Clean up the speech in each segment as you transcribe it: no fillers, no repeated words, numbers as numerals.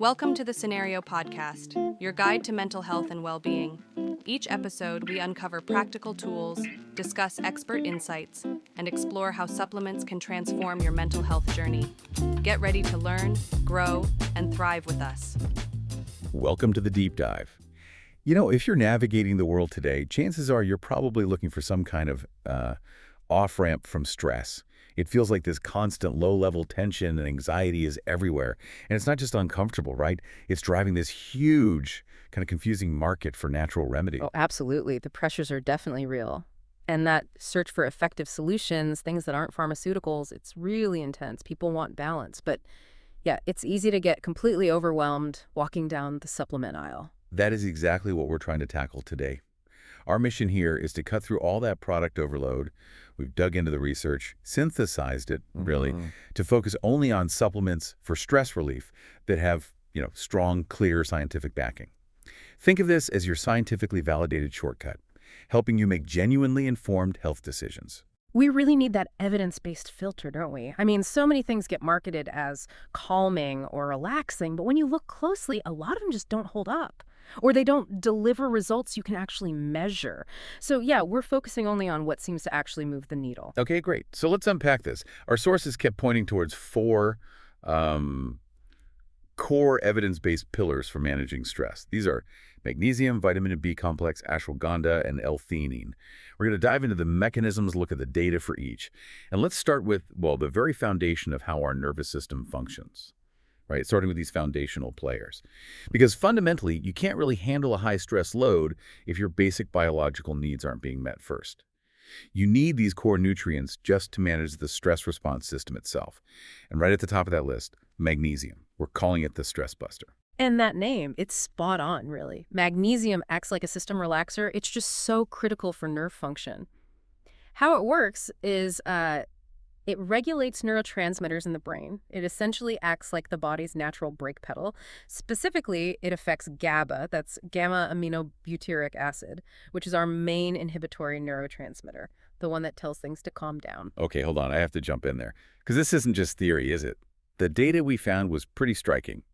Welcome to the Scenario Podcast, your guide to mental health and well-being. Each episode, we uncover practical tools, discuss expert insights, and explore how supplements can transform your mental health journey. Get ready to learn, grow, and thrive with us. Welcome to the Deep Dive. You know, if you're navigating the world today, chances are you're probably looking for some kind of off-ramp from stress. It feels like this constant low-level tension and anxiety is everywhere. And it's not just uncomfortable, right? It's driving this huge, kind of confusing market for natural remedies. Oh, absolutely. The pressures are definitely real. And that search for effective solutions, things that aren't pharmaceuticals, it's really intense. People want balance. But yeah, it's easy to get completely overwhelmed walking down the supplement aisle. That is exactly what we're trying to tackle today. Our mission here is to cut through all that product overload. We've dug into the research, synthesized it, really, to focus only on supplements for stress relief that have, strong, clear scientific backing. Think of this as your scientifically validated shortcut, helping you make genuinely informed health decisions. We really need that evidence-based filter, don't we? I mean, so many things get marketed as calming or relaxing, but when you look closely, a lot of them just don't hold up. Or they don't deliver results you can actually measure. So yeah, we're focusing only on what seems to actually move the needle. Okay, great. So let's unpack this. Our sources kept pointing towards four core evidence-based pillars for managing stress. These are magnesium, vitamin B complex, ashwagandha, and L-theanine. We're going to dive into the mechanisms, look at the data for each. And let's start with, the very foundation of how our nervous system functions. Right, starting with these foundational players. Because fundamentally, you can't really handle a high-stress load if your basic biological needs aren't being met first. You need these core nutrients just to manage the stress response system itself. And right at the top of that list, magnesium. We're calling it the stress buster. And that name, it's spot on, really. Magnesium acts like a system relaxer. It's just so critical for nerve function. How it works is it regulates neurotransmitters in the brain. It essentially acts like the body's natural brake pedal. Specifically, it affects GABA, that's gamma-aminobutyric acid, which is our main inhibitory neurotransmitter, the one that tells things to calm down. Okay, hold on. I have to jump in there. Because this isn't just theory, is it? The data we found was pretty striking.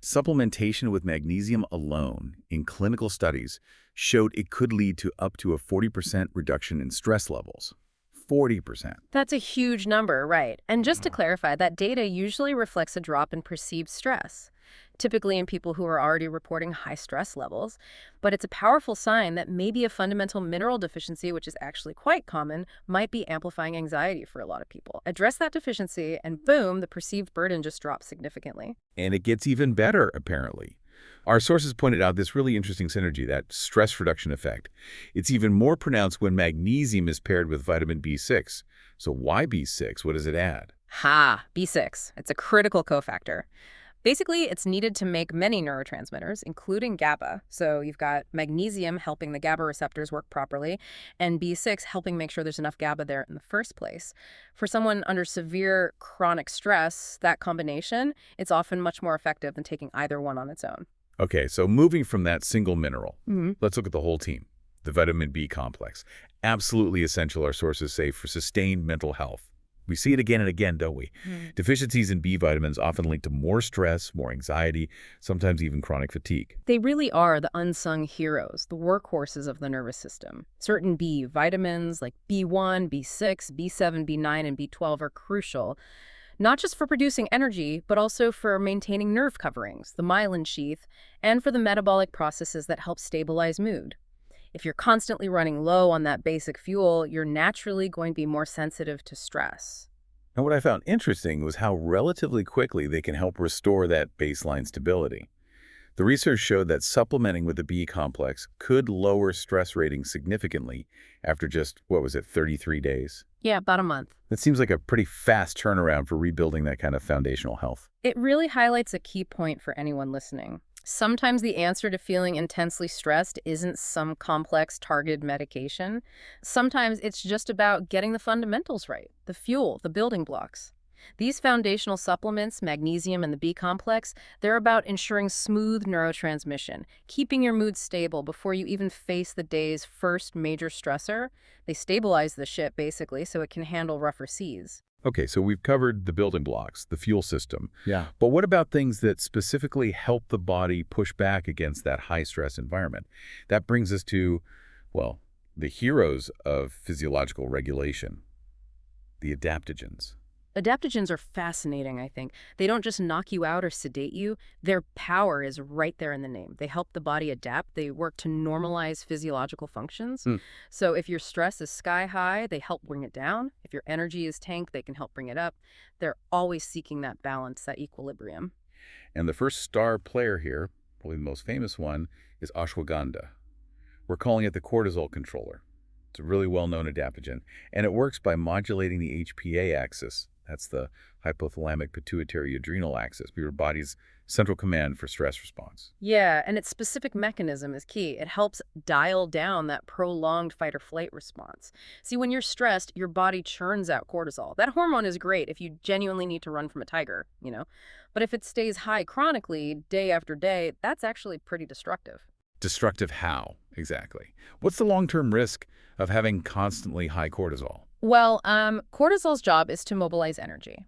Supplementation with magnesium alone in clinical studies showed it could lead to up to a 40% reduction in stress levels. 40%. That's a huge number, right? And just to clarify, that data usually reflects a drop in perceived stress, typically in people who are already reporting high stress levels. But it's a powerful sign that maybe a fundamental mineral deficiency, which is actually quite common, might be amplifying anxiety for a lot of people. Address that deficiency, and boom, the perceived burden just drops significantly. And it gets even better, apparently. Our sources pointed out this really interesting synergy, that stress reduction effect. It's even more pronounced when magnesium is paired with vitamin B6. So why B6? What does it add? B6. It's a critical cofactor. Basically, it's needed to make many neurotransmitters, including GABA. So you've got magnesium helping the GABA receptors work properly, and B6 helping make sure there's enough GABA there in the first place. For someone under severe chronic stress, that combination, it's often much more effective than taking either one on its own. Okay, so moving from that single mineral, let's look at the whole team. The vitamin B complex. Absolutely essential, our sources say, for sustained mental health. We see it again and again, don't we? Deficiencies in B vitamins often lead to more stress, more anxiety, sometimes even chronic fatigue. They really are the unsung heroes, the workhorses of the nervous system. Certain B vitamins like B1, B6, B7, B9, and B12 are crucial, not just for producing energy, but also for maintaining nerve coverings, the myelin sheath, and for the metabolic processes that help stabilize mood. If you're constantly running low on that basic fuel, you're naturally going to be more sensitive to stress. And what I found interesting was how relatively quickly they can help restore that baseline stability. The research showed that supplementing with the B complex could lower stress ratings significantly after just, 33 days? Yeah, about a month. That seems like a pretty fast turnaround for rebuilding that kind of foundational health. It really highlights a key point for anyone listening. Sometimes the answer to feeling intensely stressed isn't some complex targeted medication. Sometimes it's just about getting the fundamentals right, the fuel, the building blocks. These foundational supplements, magnesium and the B complex, they're about ensuring smooth neurotransmission, keeping your mood stable before you even face the day's first major stressor. They stabilize the ship, basically, so it can handle rougher seas. Okay, so we've covered the building blocks, the fuel system. Yeah. But what about things that specifically help the body push back against that high-stress environment? That brings us to, well, the heroes of physiological regulation, the adaptogens. Adaptogens are fascinating, I think. They don't just knock you out or sedate you. Their power is right there in the name. They help the body adapt. They work to normalize physiological functions. Hmm. So if your stress is sky high, they help bring it down. If your energy is tanked, they can help bring it up. They're always seeking that balance, that equilibrium. And the first star player here, probably the most famous one, is ashwagandha. We're calling it the cortisol controller. It's a really well-known adaptogen, and it works by modulating the HPA axis. That's the hypothalamic pituitary adrenal axis, your body's central command for stress response. Yeah, and its specific mechanism is key. It helps dial down that prolonged fight or flight response. See, when you're stressed, your body churns out cortisol. That hormone is great if you genuinely need to run from a tiger, you know. But if it stays high chronically, day after day, that's actually pretty destructive. Destructive how, exactly? What's the long-term risk of having constantly high cortisol? Well, cortisol's job is to mobilize energy,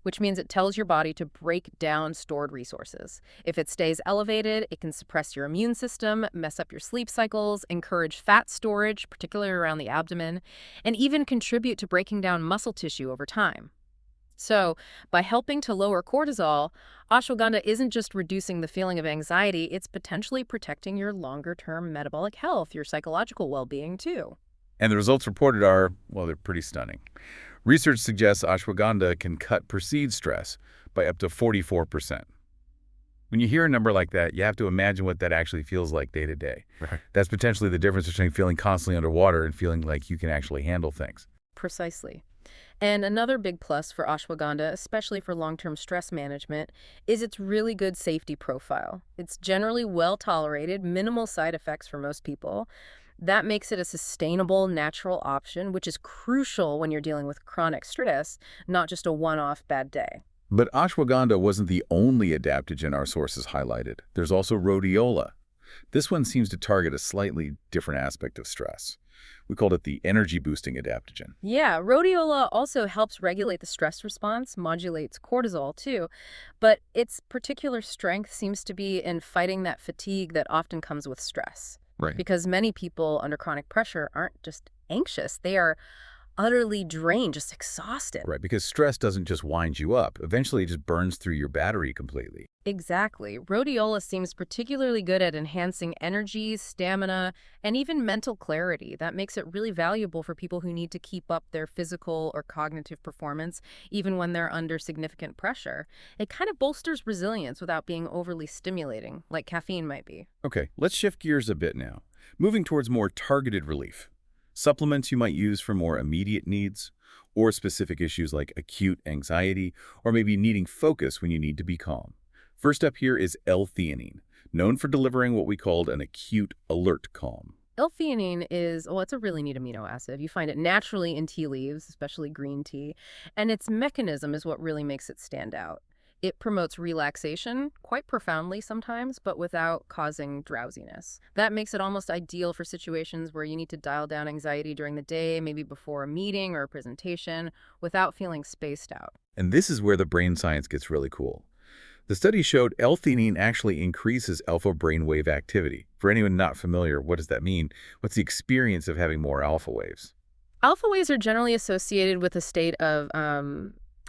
which means it tells your body to break down stored resources. If it stays elevated, it can suppress your immune system, mess up your sleep cycles, encourage fat storage, particularly around the abdomen, and even contribute to breaking down muscle tissue over time. So, by helping to lower cortisol, ashwagandha isn't just reducing the feeling of anxiety, it's potentially protecting your longer-term metabolic health, your psychological well-being, too. And the results reported are, well, they're pretty stunning. Research suggests ashwagandha can cut perceived stress by up to 44%. When you hear a number like that, you have to imagine what that actually feels like day to day. Right. That's potentially the difference between feeling constantly underwater and feeling like you can actually handle things. Precisely. And another big plus for ashwagandha, especially for long-term stress management, is its really good safety profile. It's generally well tolerated, minimal side effects for most people. That makes it a sustainable, natural option, which is crucial when you're dealing with chronic stress, not just a one-off bad day. But ashwagandha wasn't the only adaptogen our sources highlighted. There's also rhodiola. This one seems to target a slightly different aspect of stress. We called it the energy-boosting adaptogen. Yeah, rhodiola also helps regulate the stress response, modulates cortisol too, but its particular strength seems to be in fighting that fatigue that often comes with stress. Right. Because many people under chronic pressure aren't just anxious, they are utterly drained, just exhausted. Right, because stress doesn't just wind you up. Eventually, it just burns through your battery completely. Exactly. Rhodiola seems particularly good at enhancing energy, stamina, and even mental clarity. That makes it really valuable for people who need to keep up their physical or cognitive performance, even when they're under significant pressure. It kind of bolsters resilience without being overly stimulating, like caffeine might be. Okay, let's shift gears a bit now. Moving towards more targeted relief. Supplements you might use for more immediate needs, or specific issues like acute anxiety, or maybe needing focus when you need to be calm. First up here is L-theanine, known for delivering what we called an acute alert calm. L-theanine is, well, it's a really neat amino acid. You find it naturally in tea leaves, especially green tea, and its mechanism is what really makes it stand out. It promotes relaxation, quite profoundly sometimes, but without causing drowsiness. That makes it almost ideal for situations where you need to dial down anxiety during the day, maybe before a meeting or a presentation, without feeling spaced out. And this is where the brain science gets really cool. The study showed L-theanine actually increases alpha brainwave activity. For anyone not familiar, what does that mean? What's the experience of having more alpha waves? Alpha waves are generally associated with a state of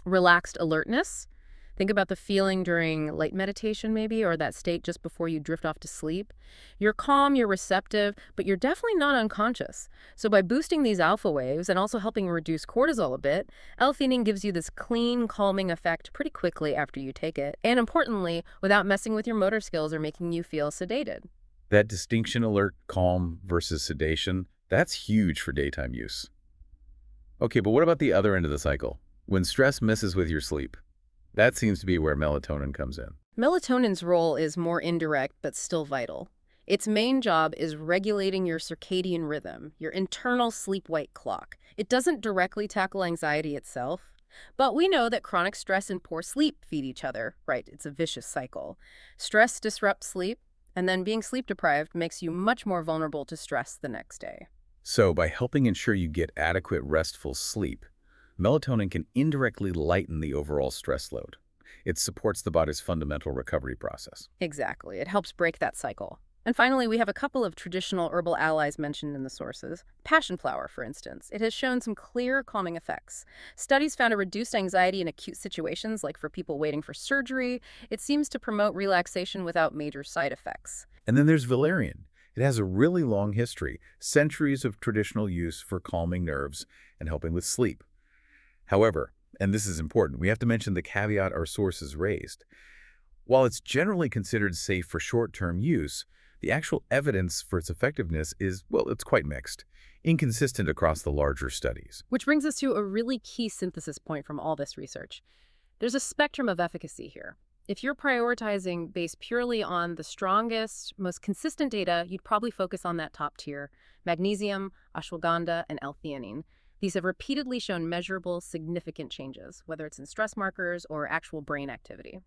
relaxed alertness. Think about the feeling during light meditation maybe, or that state just before you drift off to sleep. You're calm, you're receptive, but you're definitely not unconscious. So by boosting these alpha waves and also helping reduce cortisol a bit, L-theanine gives you this clean, calming effect pretty quickly after you take it. And importantly, without messing with your motor skills or making you feel sedated. That distinction, alert, calm versus sedation, that's huge for daytime use. Okay, but what about the other end of the cycle? When stress messes with your sleep? That seems to be where melatonin comes in. Melatonin's role is more indirect, but still vital. Its main job is regulating your circadian rhythm, your internal sleep-wake clock. It doesn't directly tackle anxiety itself, but we know that chronic stress and poor sleep feed each other, right? It's a vicious cycle. Stress disrupts sleep, and then being sleep-deprived makes you much more vulnerable to stress the next day. So by helping ensure you get adequate restful sleep, Melatonin can indirectly lighten the overall stress load. It supports the body's fundamental recovery process. Exactly. It helps break that cycle. And finally, we have a couple of traditional herbal allies mentioned in the sources. Passionflower, for instance. It has shown some clear calming effects. Studies found a reduced anxiety in acute situations, like for people waiting for surgery. It seems to promote relaxation without major side effects. And then there's valerian. It has a really long history, centuries of traditional use for calming nerves and helping with sleep. However, and this is important, we have to mention the caveat our sources raised. While it's generally considered safe for short-term use, the actual evidence for its effectiveness is, well, it's quite mixed, inconsistent across the larger studies. Which brings us to a really key synthesis point from all this research. There's a spectrum of efficacy here. If you're prioritizing based purely on the strongest, most consistent data, you'd probably focus on that top tier: magnesium, ashwagandha, and L-theanine. These have repeatedly shown measurable, significant changes, whether it's in stress markers or actual brain activity.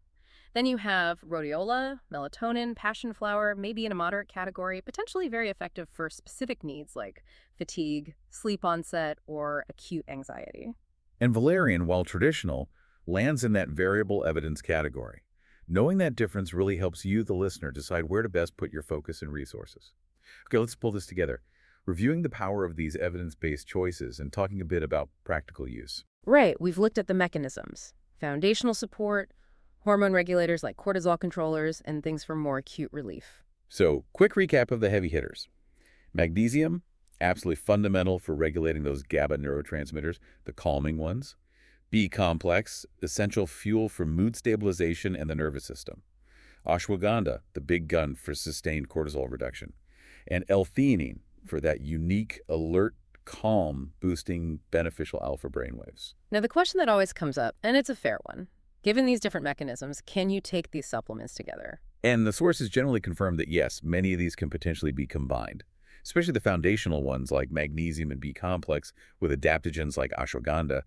Then you have rhodiola, melatonin, passionflower, maybe in a moderate category, potentially very effective for specific needs like fatigue, sleep onset, or acute anxiety. And valerian, while traditional, lands in that variable evidence category. Knowing that difference really helps you, the listener, decide where to best put your focus and resources. Okay, let's pull this together. Reviewing the power of these evidence-based choices and talking a bit about practical use. Right, we've looked at the mechanisms: foundational support, hormone regulators like cortisol controllers, and things for more acute relief. So, quick recap of the heavy hitters. Magnesium, absolutely fundamental for regulating those GABA neurotransmitters, the calming ones. B-complex, essential fuel for mood stabilization and the nervous system. Ashwagandha, the big gun for sustained cortisol reduction. And L-theanine for that unique, alert, calm, boosting beneficial alpha brainwaves. Now, the question that always comes up, and it's a fair one, given these different mechanisms, can you take these supplements together? And the sources generally confirm that yes, many of these can potentially be combined, especially the foundational ones like magnesium and B-complex with adaptogens like ashwagandha.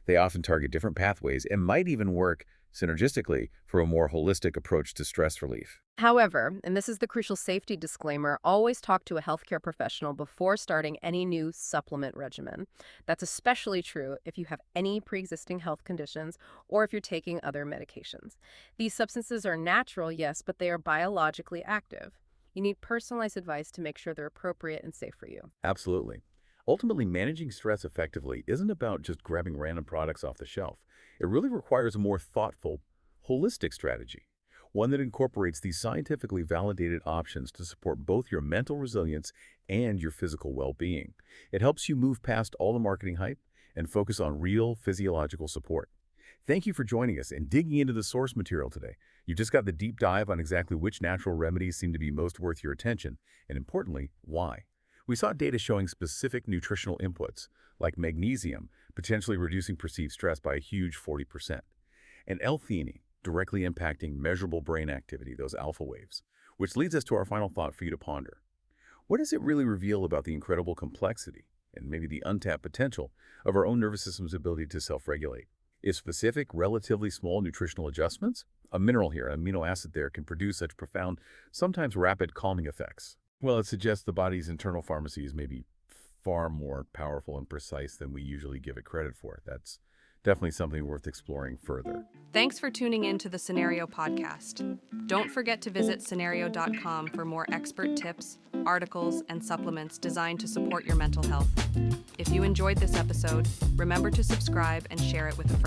They often target different pathways and might even work synergistically for a more holistic approach to stress relief. However, and this is the crucial safety disclaimer, always talk to a healthcare professional before starting any new supplement regimen. That's especially true if you have any pre-existing health conditions or if you're taking other medications. These substances are natural, yes, but they are biologically active. You need personalized advice to make sure they're appropriate and safe for you. Absolutely. Ultimately, managing stress effectively isn't about just grabbing random products off the shelf. It really requires a more thoughtful, holistic strategy, one that incorporates these scientifically validated options to support both your mental resilience and your physical well-being. It helps you move past all the marketing hype and focus on real physiological support. Thank you for joining us and digging into the source material today. You just got the deep dive on exactly which natural remedies seem to be most worth your attention, and importantly, why. We saw data showing specific nutritional inputs, like magnesium, potentially reducing perceived stress by a huge 40%, and L-theanine, directly impacting measurable brain activity, those alpha waves, which leads us to our final thought for you to ponder. What does it really reveal about the incredible complexity and maybe the untapped potential of our own nervous system's ability to self-regulate? If specific, relatively small nutritional adjustments, a mineral here, an amino acid there, can produce such profound, sometimes rapid calming effects, well, it suggests the body's internal pharmacies may be far more powerful and precise than we usually give it credit for. That's definitely something worth exploring further. Thanks for tuning in to the Scenario Podcast. Don't forget to visit scenario.com for more expert tips, articles, and supplements designed to support your mental health. If you enjoyed this episode, remember to subscribe and share it with a friend.